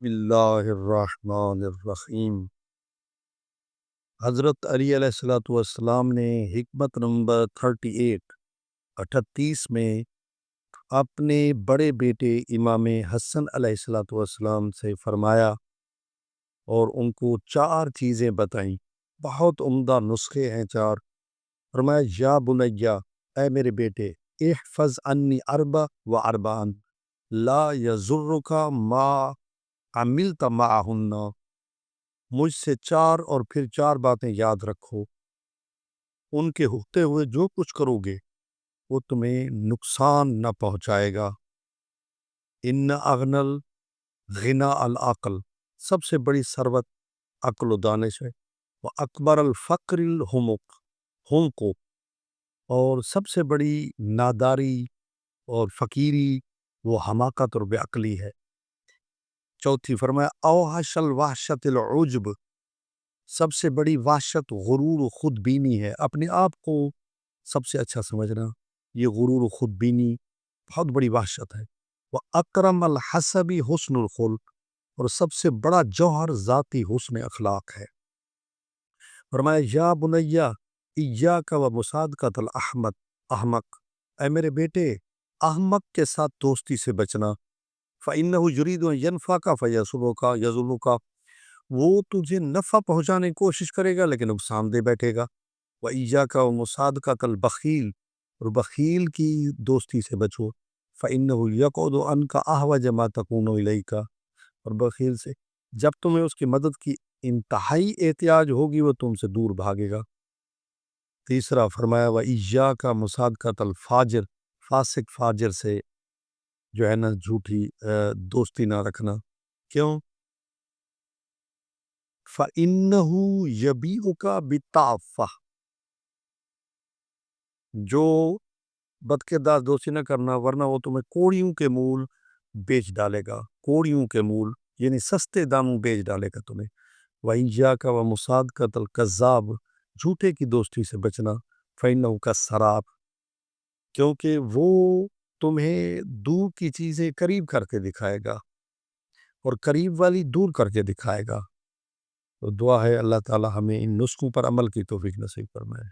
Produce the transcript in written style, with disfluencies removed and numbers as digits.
بسم اللہ الرحمن الرحیم۔ حضرت علی علیہ الصلوۃ والسلام نے حکمت نمبر 38 میں اپنے بڑے بیٹے امام حسن علیہ الصلوۃ والسلام سے فرمایا اور ان کو 4 چیزیں بتائیں، بہت عمدہ نسخے ہیں 4۔ فرمایا یا بنیا، اے میرے بیٹے، احفظ انی اربع و اربعن لا یضرک ما عملت معہن، مجھ سے 4 اور پھر 4 باتیں یاد رکھو، ان کے ہوتے ہوئے جو کچھ کرو گے وہ تمہیں نقصان نہ پہنچائے گا۔ ان اغنى الغنى العقل، سب سے بڑی ثروت عقل و دانش ہے۔ وہ اکبر الفقر الحمق، اور سب سے بڑی ناداری اور فقیری وہ حماقت اور بے عقلی ہے۔ چوتھی فرمایا اوحش الوحشت العجب، سب سے بڑی وحشت غرور و خود بینی ہے، اپنے آپ کو سب سے اچھا سمجھنا، یہ غرور و خود بینی بہت بڑی وحشت ہے۔ وہ اکرم الحسب حسن الخلق، اور سب سے بڑا جوہر ذاتی حسن اخلاق ہے۔ فرمایا یا بنیا ایاک و مصادقۃ احمق، اے میرے بیٹے، احمق کے ساتھ دوستی سے بچنا۔ فإنه يريد أن ينفعك فيضرك، وہ تجھے نفع پہنچانے کی کوشش کرے گا لیکن نقصان دے بیٹھے گا۔ وإياك ومصادقة البخیل، اور بخیل کی دوستی سے بچو۔ فإنه يقعد عنك أحوج ما تكون إليك، اور بخیل سے جب تمہیں اس کی مدد کی انتہائی احتیاج ہوگی وہ تم سے دور بھاگے گا۔ تیسرا فرمایا وإياك مصادقة الفاجر، فاسق فاجر سے جو ہے نا جھوٹی دوستی نہ رکھنا۔ کیوں؟ فإنه يبيعك بالتعفف، جو بد کردار دوستی نہ کرنا ورنہ وہ تمہیں کوڑیوں کے مول بیچ ڈالے گا، کوڑیوں کے مول یعنی سستے داموں بیچ ڈالے گا تمہیں۔ وإياك ومصادقة الكذاب، جھوٹے کی دوستی سے بچنا۔ فإنه كالسراب، کیونکہ وہ تمہیں دور کی چیزیں قریب کر کے دکھائے گا اور قریب والی دور کر کے دکھائے گا۔ تو دعا ہے اللہ تعالی ہمیں ان نسخوں پر عمل کی توفیق نصیب فرمائے۔